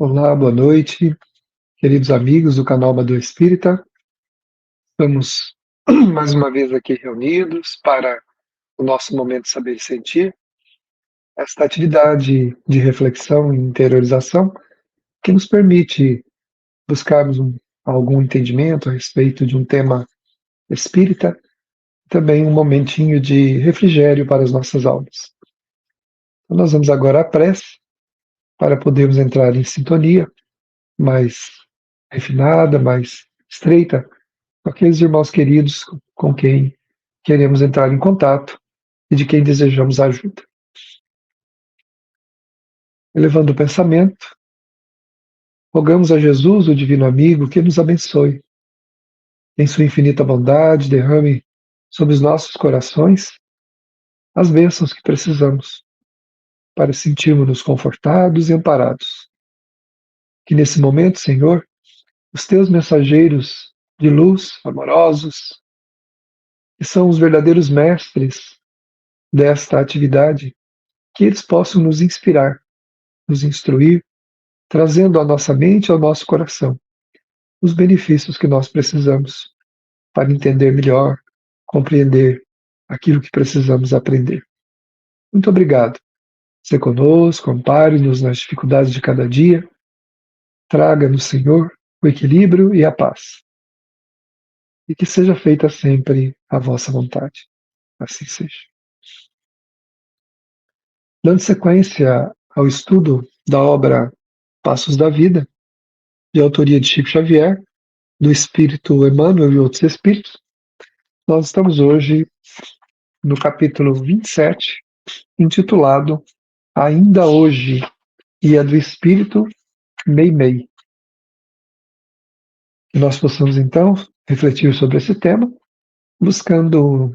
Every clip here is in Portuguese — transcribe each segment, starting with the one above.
Olá, boa noite, queridos amigos do canal Amador Espírita. Estamos mais uma vez aqui reunidos para o nosso momento de saber e sentir, esta atividade de reflexão e interiorização que nos permite buscarmos algum entendimento a respeito de um tema espírita, também um momentinho de refrigério para as nossas almas. Então, nós vamos agora à prece para podermos entrar em sintonia mais refinada, mais estreita, com aqueles irmãos queridos com quem queremos entrar em contato e de quem desejamos ajuda. Elevando o pensamento, rogamos a Jesus, o Divino Amigo, que nos abençoe. Em sua infinita bondade, derrame sobre os nossos corações as bênçãos que precisamos para sentirmos-nos confortados e amparados. Que nesse momento, Senhor, os teus mensageiros de luz, amorosos, que são os verdadeiros mestres desta atividade, que eles possam nos inspirar, nos instruir, trazendo à nossa mente e ao nosso coração os benefícios que nós precisamos para entender melhor, compreender aquilo que precisamos aprender. Muito obrigado. Se conosco, ampare-nos nas dificuldades de cada dia, traga-nos, Senhor, o equilíbrio e a paz. E que seja feita sempre a vossa vontade. Assim seja. Dando sequência ao estudo da obra Passos da Vida, de autoria de Chico Xavier, do Espírito Emmanuel e outros Espíritos, nós estamos hoje no capítulo 27, intitulado Ainda Hoje, e é do Espírito Meimei. Que nós possamos, então, refletir sobre esse tema, buscando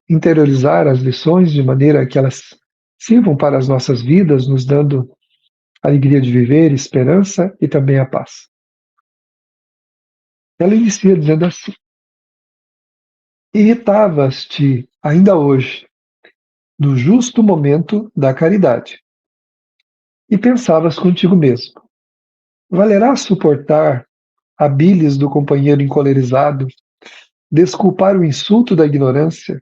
interiorizar as lições de maneira que elas sirvam para as nossas vidas, nos dando alegria de viver, esperança e também a paz. Ela inicia dizendo assim: irritavas-te ainda hoje no justo momento da caridade, e pensavas contigo mesmo: valerá suportar a bilis do companheiro encolerizado, desculpar o insulto da ignorância,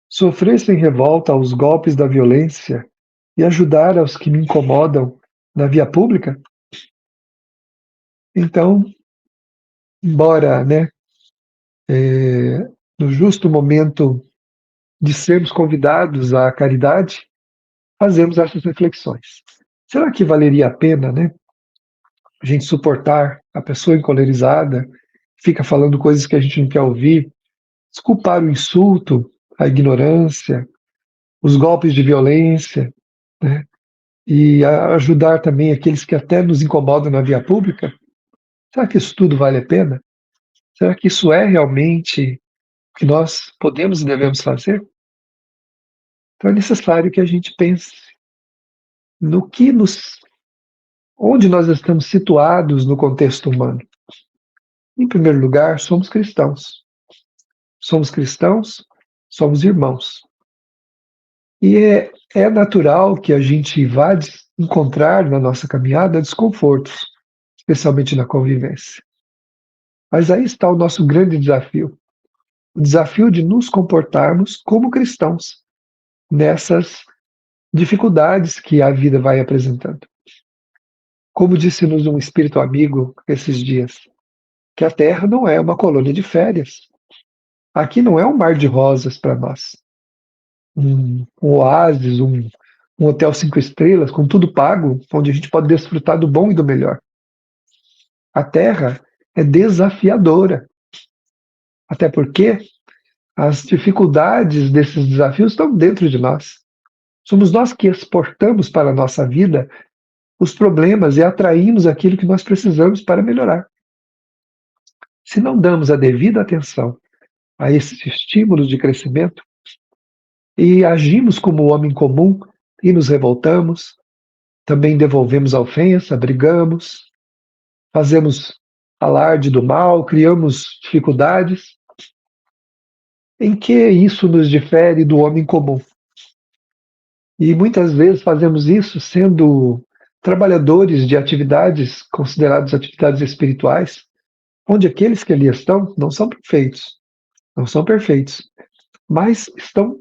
sofrer sem revolta aos golpes da violência e ajudar aos que me incomodam na via pública? Então, embora, no justo momento de sermos convidados à caridade, fazemos essas reflexões. Será que valeria a pena, a gente suportar a pessoa encolerizada, fica falando coisas que a gente não quer ouvir, desculpar o insulto, a ignorância, os golpes de violência, né? E ajudar também aqueles que até nos incomodam na via pública? Será que isso tudo vale a pena? Será que isso é realmente o que nós podemos e devemos fazer? Então é necessário que a gente pense no que onde nós estamos situados no contexto humano. Em primeiro lugar, somos cristãos. Somos cristãos, somos irmãos. E é natural que a gente vá encontrar na nossa caminhada desconfortos, especialmente na convivência. Mas aí está o nosso grande desafio. O desafio de nos comportarmos como cristãos nessas dificuldades que a vida vai apresentando. Como disse-nos um espírito amigo esses dias, que a Terra não é uma colônia de férias. Aqui não é um mar de rosas para nós. Um oásis, um hotel 5 estrelas, com tudo pago, onde a gente pode desfrutar do bom e do melhor. A Terra é desafiadora. Até porque as dificuldades desses desafios estão dentro de nós. Somos nós que exportamos para a nossa vida os problemas e atraímos aquilo que nós precisamos para melhorar. Se não damos a devida atenção a esses estímulos de crescimento e agimos como o homem comum e nos revoltamos, também devolvemos a ofensa, brigamos, fazemos alarde do mal, criamos dificuldades, em que isso nos difere do homem comum? E muitas vezes fazemos isso trabalhadores de atividades consideradas atividades espirituais, onde aqueles que ali estão não são perfeitos, não são perfeitos, mas estão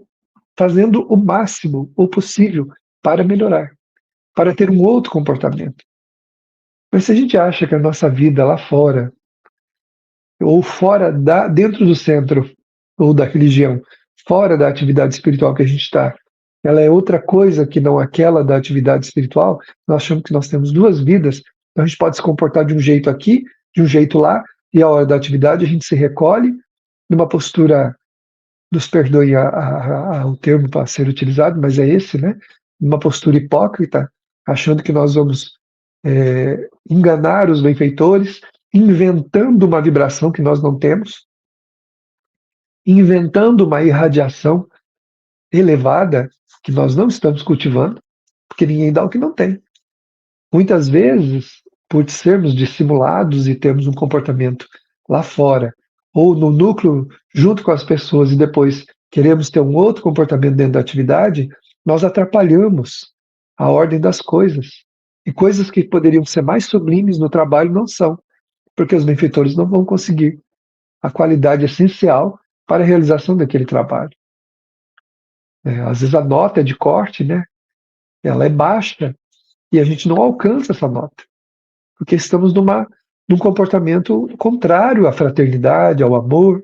fazendo o máximo, o possível, para melhorar, para ter um outro comportamento. Mas se a gente acha que a nossa vida lá fora, ou dentro do centro, ou da religião, fora da atividade espiritual que a gente está, ela é outra coisa que não aquela da atividade espiritual, nós achamos que nós temos duas vidas, então a gente pode se comportar de um jeito aqui, de um jeito lá, e a hora da atividade a gente se recolhe numa postura, nos perdoem o termo para ser utilizado, mas é esse, né? Numa postura hipócrita, achando que nós vamos enganar os benfeitores, inventando uma vibração que nós não temos, inventando uma irradiação elevada que nós não estamos cultivando, porque ninguém dá o que não tem. Muitas vezes, por sermos dissimulados e termos um comportamento lá fora, ou no núcleo junto com as pessoas e depois queremos ter um outro comportamento dentro da atividade, nós atrapalhamos a ordem das coisas. E coisas que poderiam ser mais sublimes no trabalho não são, porque os benfeitores não vão conseguir a qualidade essencial para a realização daquele trabalho. Às vezes a nota de corte, né, ela é baixa e a gente não alcança essa nota, porque estamos num comportamento contrário à fraternidade, ao amor,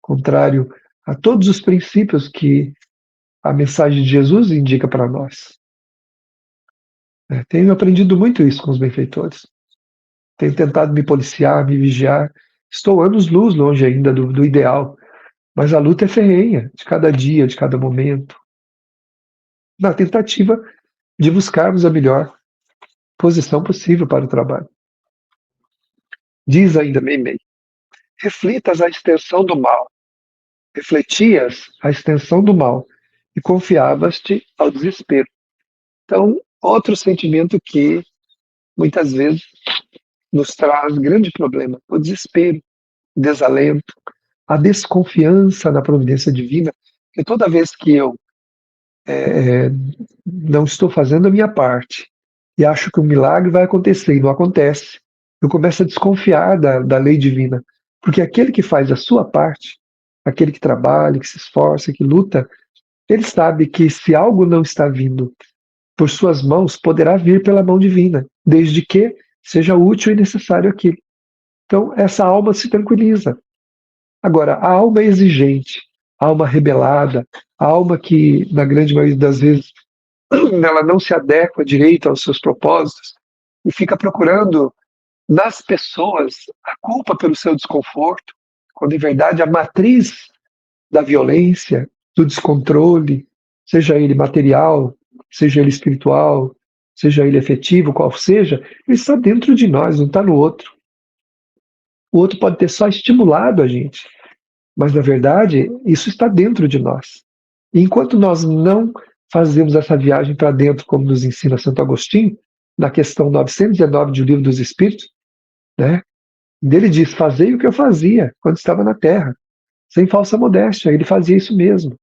contrário a todos os princípios que a mensagem de Jesus indica para nós. Tenho aprendido muito isso com os benfeitores. Tenho tentado me policiar, me vigiar. Estou anos-luz longe ainda do ideal, mas a luta é ferrenha, de cada dia, de cada momento, na tentativa de buscarmos a melhor posição possível para o trabalho. Diz ainda Meimei, reflitas a extensão do mal, refletias a extensão do mal e confiavas-te ao desespero. Então, outro sentimento que muitas vezes nos traz grande problema, o desespero, o desalento, a desconfiança na providência divina, porque toda vez que eu não estou fazendo a minha parte e acho que um milagre vai acontecer e não acontece, eu começo a desconfiar da lei divina, porque aquele que faz a sua parte, aquele que trabalha, que se esforça, que luta, ele sabe que se algo não está vindo por suas mãos, poderá vir pela mão divina, desde que seja útil e necessário aquilo. Então, essa alma se tranquiliza. Agora, a alma exigente, a alma rebelada, a alma que, na grande maioria das vezes, ela não se adequa direito aos seus propósitos e fica procurando nas pessoas a culpa pelo seu desconforto, quando em verdade a matriz da violência, do descontrole, seja ele material, seja ele espiritual, seja ele efetivo, qual seja, ele está dentro de nós, não está no outro. O outro pode ter só estimulado a gente, mas na verdade isso está dentro de nós. E enquanto nós não fazemos essa viagem para dentro, como nos ensina Santo Agostinho, na questão 919 do Livro dos Espíritos, né? Ele diz, fazei o que eu fazia quando estava na Terra, sem falsa modéstia, ele fazia isso mesmo.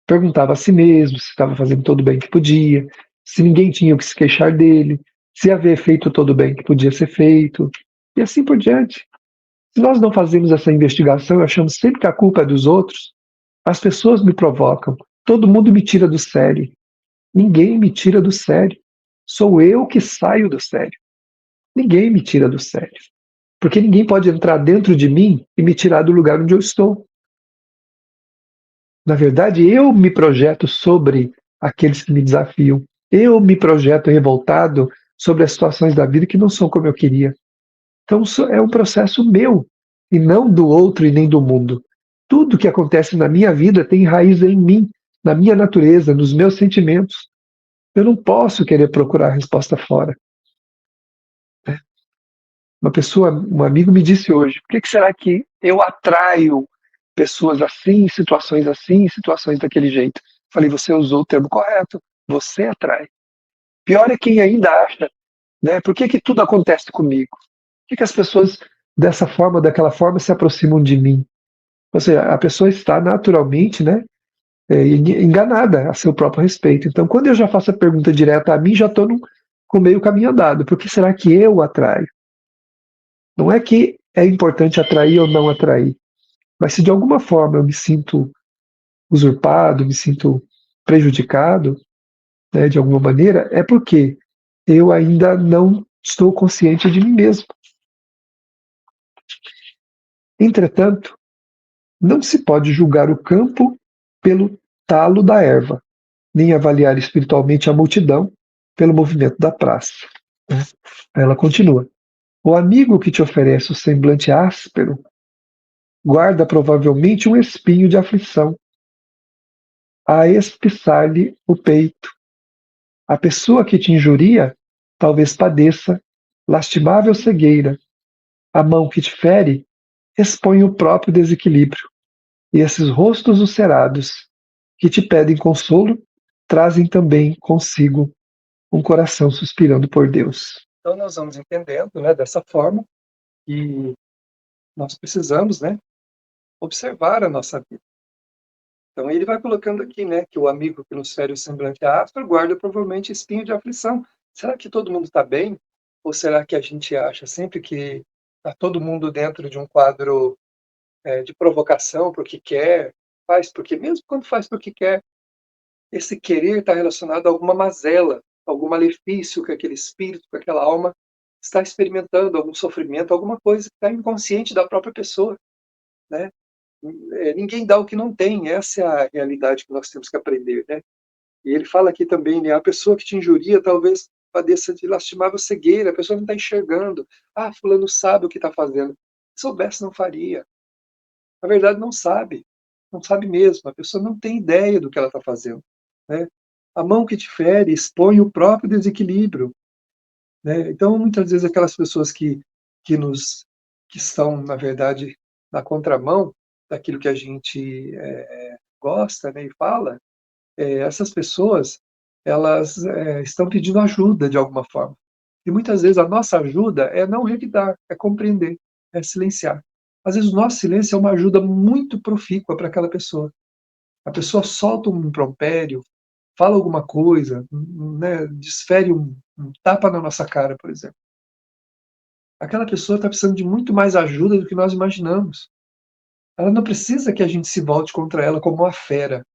Perguntava a si mesmo se estava fazendo todo o bem que podia, se ninguém tinha o que se queixar dele, se havia feito todo o bem que podia ser feito, e assim por diante. Se nós não fazemos essa investigação e achamos sempre que a culpa é dos outros, as pessoas me provocam, todo mundo me tira do sério. Ninguém me tira do sério. Sou eu que saio do sério. Ninguém me tira do sério. Porque ninguém pode entrar dentro de mim e me tirar do lugar onde eu estou. Na verdade, eu me projeto sobre aqueles que me desafiam. Eu me projeto revoltado sobre as situações da vida que não são como eu queria. Então, é um processo meu, e não do outro e nem do mundo. Tudo que acontece na minha vida tem raiz em mim, na minha natureza, nos meus sentimentos. Eu não posso querer procurar a resposta fora. Um amigo me disse hoje, por que será que eu atraio pessoas assim, em situações daquele jeito? Falei, você usou o termo correto, você atrai. Pior é quem ainda acha, né? Por que tudo acontece comigo? Por que as pessoas dessa forma, daquela forma, se aproximam de mim? Ou seja, a pessoa está naturalmente, né, enganada a seu próprio respeito. Então, quando eu já faço a pergunta direta a mim, já estou com meio caminho andado. Por que será que eu atraio? Não é que é importante atrair ou não atrair, mas se de alguma forma eu me sinto usurpado, me sinto prejudicado, né, de alguma maneira, é porque eu ainda não estou consciente de mim mesmo. Entretanto, não se pode julgar o campo pelo talo da erva, nem avaliar espiritualmente a multidão pelo movimento da praça. Né? Ela continua. O amigo que te oferece o semblante áspero guarda provavelmente um espinho de aflição a espiçar-lhe o peito. A pessoa que te injuria talvez padeça lastimável cegueira. A mão que te fere expõe o próprio desequilíbrio. E esses rostos ulcerados que te pedem consolo trazem também consigo um coração suspirando por Deus. Então nós vamos entendendo, né, dessa forma, que nós precisamos, né, observar a nossa vida. Então ele vai colocando aqui, né, que o amigo que nos fere o semblante áspero guarda provavelmente espinho de aflição. Será que todo mundo está bem? Ou será que a gente acha sempre que está todo mundo dentro de um quadro de provocação porque quer, faz porque, mesmo quando faz porque quer, esse querer está relacionado a alguma mazela, algum malefício que aquele espírito, que aquela alma está experimentando, algum sofrimento, alguma coisa que está inconsciente da própria pessoa, né? Ninguém dá o que não tem, essa é a realidade que nós temos que aprender, né? E ele fala aqui também, né, a pessoa que te injuria talvez padeça de lastimável cegueira, a pessoa não está enxergando. Ah, fulano sabe o que está fazendo. Se soubesse, não faria. Na verdade, não sabe mesmo, a pessoa não tem ideia do que ela está fazendo, né? A mão que te fere expõe o próprio desequilíbrio, né? Então, muitas vezes, aquelas pessoas que nos que estão, na verdade, na contramão daquilo que a gente gosta, né, e fala, essas pessoas, elas estão pedindo ajuda de alguma forma. E muitas vezes a nossa ajuda é não revidar, é compreender, é silenciar. Às vezes o nosso silêncio é uma ajuda muito profícua para aquela pessoa. A pessoa solta um impropério, fala alguma coisa, né, desfere um tapa na nossa cara, por exemplo. Aquela pessoa está precisando de muito mais ajuda do que nós imaginamos. Ela não precisa que a gente se volte contra ela como uma fera,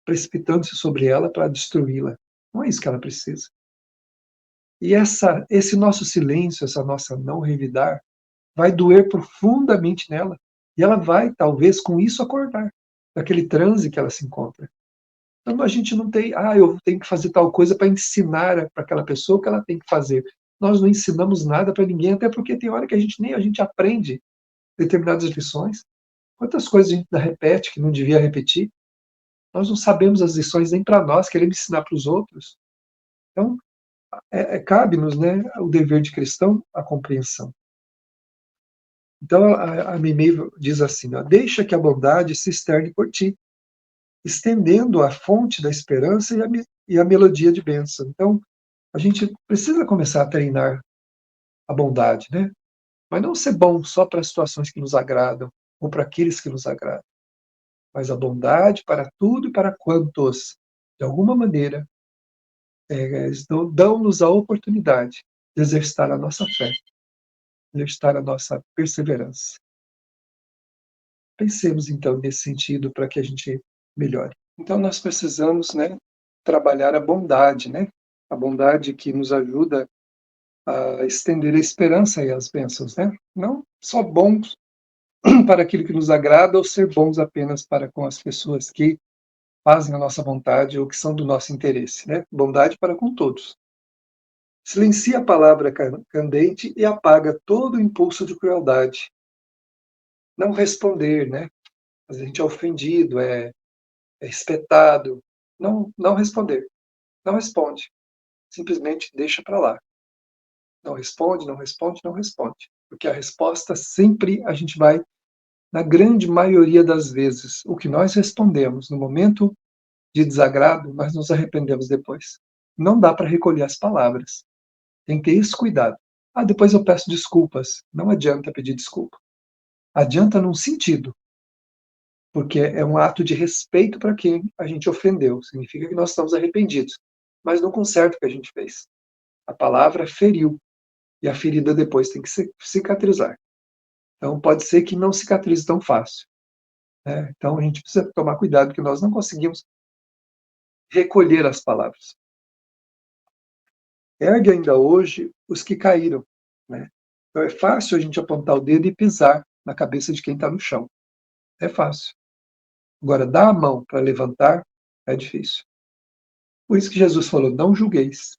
precipitando-se sobre ela para destruí-la. Não é isso que ela precisa. E esse nosso silêncio, essa nossa não revidar, vai doer profundamente nela. E ela vai, talvez, com isso acordar daquele transe que ela se encontra. Então a gente não tem, eu tenho que fazer tal coisa para ensinar para aquela pessoa o que ela tem que fazer. Nós não ensinamos nada para ninguém, até porque tem hora que nem a gente aprende determinadas lições. Quantas coisas a gente repete que não devia repetir? Nós não sabemos as lições nem para nós, queremos ensinar para os outros. Então, cabe-nos, né, o dever de cristão, a compreensão. Então, a Mimei diz assim, ó, deixa que a bondade se externe por ti, estendendo a fonte da esperança e a melodia de bênção. Então, a gente precisa começar a treinar a bondade, né? Mas não ser bom só para as situações que nos agradam, ou para aqueles que nos agradam, mas a bondade para tudo e para quantos, de alguma maneira, dão-nos a oportunidade de exercitar a nossa fé, de exercitar a nossa perseverança. Pensemos, então, nesse sentido para que a gente melhore. Então, nós precisamos, né, trabalhar a bondade, né? A bondade que nos ajuda a estender a esperança e as bênçãos, né? Não só bons para aquilo que nos agrada ou ser bons apenas para com as pessoas que fazem a nossa vontade ou que são do nosso interesse, né? Bondade para com todos. Silencia a palavra candente e apaga todo o impulso de crueldade. Não responder, né? A gente é ofendido, é espetado. Não responder. Não responde. Simplesmente deixa para lá. Não responde, não responde, não responde. Porque a resposta sempre a gente vai, na grande maioria das vezes, o que nós respondemos no momento de desagrado, nós nos arrependemos depois. Não dá para recolher as palavras. Tem que ter esse cuidado. Depois eu peço desculpas. Não adianta pedir desculpa. Adianta num sentido, porque é um ato de respeito para quem a gente ofendeu. Significa que nós estamos arrependidos, mas não conserta o que a gente fez. A palavra feriu, e a ferida depois tem que cicatrizar. Então, pode ser que não cicatrize tão fácil, né? Então, a gente precisa tomar cuidado, porque nós não conseguimos recolher as palavras. Ergue ainda hoje os que caíram, né? Então, é fácil a gente apontar o dedo e pisar na cabeça de quem está no chão. É fácil. Agora, dar a mão para levantar é difícil. Por isso que Jesus falou: não julgueis,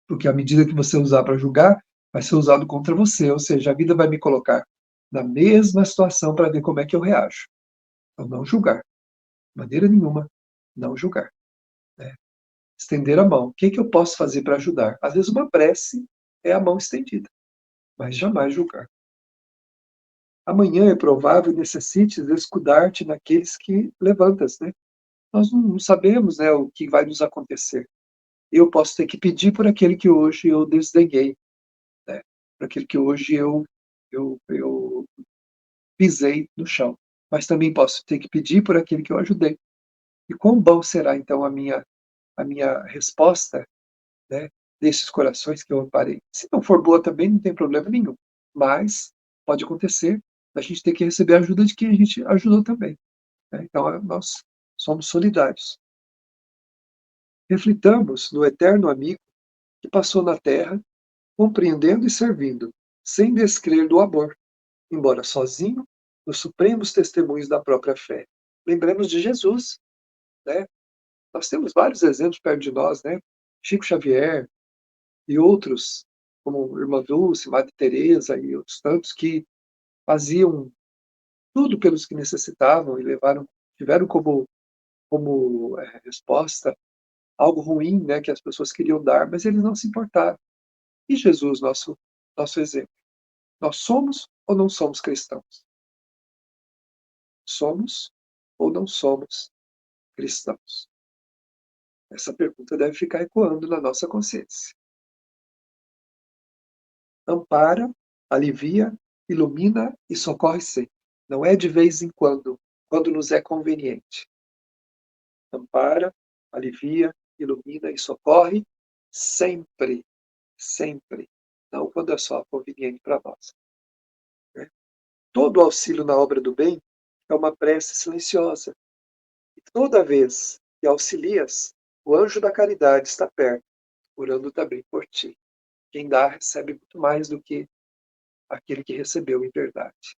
porque à medida que você usar para julgar, vai ser usado contra você, ou seja, a vida vai me colocar na mesma situação para ver como é que eu reajo. Então, não julgar. De maneira nenhuma, não julgar. Né? Estender a mão. O que eu posso fazer para ajudar? Às vezes, uma prece é a mão estendida, mas jamais julgar. Amanhã é provável necessites escudar-te naqueles que levantas, né? Nós não sabemos, né, o que vai nos acontecer. Eu posso ter que pedir por aquele que hoje eu desdenhei, né? Por aquele que hoje eu pisei no chão. Mas também posso ter que pedir por aquele que eu ajudei. E quão bom será, então, a minha resposta, né, desses corações que eu amparei. Se não for boa também, não tem problema nenhum. Mas pode acontecer a gente ter que receber a ajuda de quem a gente ajudou também. Né? Então, nós somos solidários. Reflitamos no eterno amigo que passou na terra, compreendendo e servindo, sem descrer do amor, embora sozinho, nos supremos testemunhos da própria fé. Lembremos de Jesus, né? Nós temos vários exemplos perto de nós, né? Chico Xavier e outros, como Irmã Dulce, Madre Teresa e outros tantos que faziam tudo pelos que necessitavam e tiveram como resposta algo ruim, né, que as pessoas queriam dar, mas eles não se importaram. E Jesus, nosso exemplo. Nós somos ou não somos cristãos? Somos ou não somos cristãos? Essa pergunta deve ficar ecoando na nossa consciência. Ampara, alivia, ilumina e socorre sempre. Não é de vez em quando nos é conveniente. Ampara, alivia, ilumina e socorre sempre, sempre. Não quando é só conveniente para nós. Né? Todo auxílio na obra do bem é uma prece silenciosa. E toda vez que auxilias, o anjo da caridade está perto, orando também por ti. Quem dá recebe muito mais do que aquele que recebeu em verdade.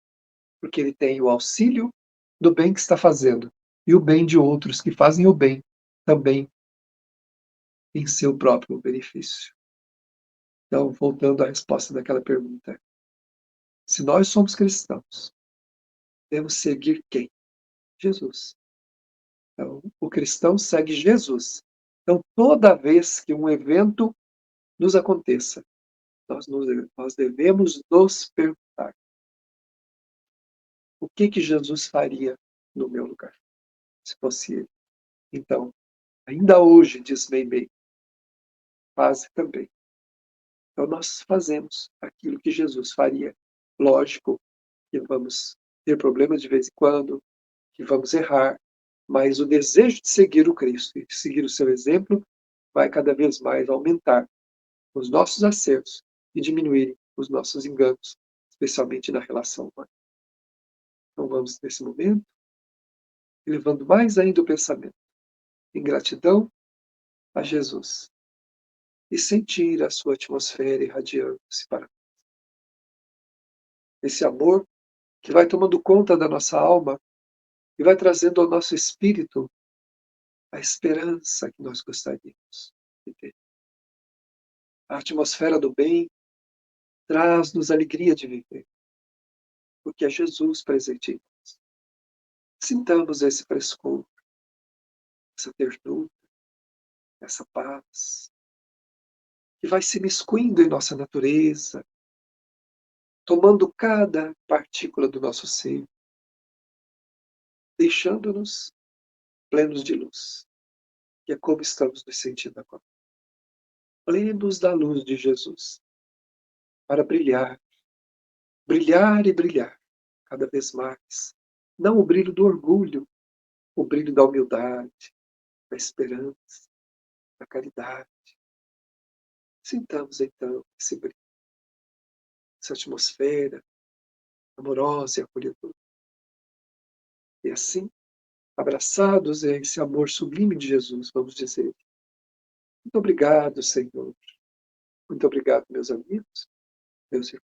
Porque ele tem o auxílio do bem que está fazendo e o bem de outros que fazem o bem também em seu próprio benefício. Então, voltando à resposta daquela pergunta, se nós somos cristãos, devemos seguir quem? Jesus. Então, o cristão segue Jesus. Então, toda vez que um evento nos aconteça, nós devemos nos perguntar: o que Jesus faria no meu lugar, se fosse ele? Então, ainda hoje, diz Meimei, faze também. Então, nós fazemos aquilo que Jesus faria. Lógico que vamos ter problemas de vez em quando, que vamos errar, mas o desejo de seguir o Cristo e de seguir o seu exemplo vai cada vez mais aumentar os nossos acertos e diminuir os nossos enganos, especialmente na relação humana. Então vamos, nesse momento, elevando mais ainda o pensamento em gratidão a Jesus e sentir a sua atmosfera irradiando-se para nós. Esse amor que vai tomando conta da nossa alma e vai trazendo ao nosso espírito a esperança que nós gostaríamos de ter. A atmosfera do bem traz-nos alegria de viver, porque é Jesus presente em nós. Sintamos esse frescor, essa ternura, essa paz, que vai se miscuindo em nossa natureza, tomando cada partícula do nosso ser, deixando-nos plenos de luz, que é como estamos nos sentindo agora. Plenos da luz de Jesus, para brilhar, brilhar e brilhar, cada vez mais. Não o brilho do orgulho, o brilho da humildade, da esperança, da caridade, Sintamos então essa atmosfera amorosa e acolhedora. E assim, abraçados a esse amor sublime de Jesus, vamos dizer: muito obrigado, Senhor. Muito obrigado, meus amigos, meus irmãos.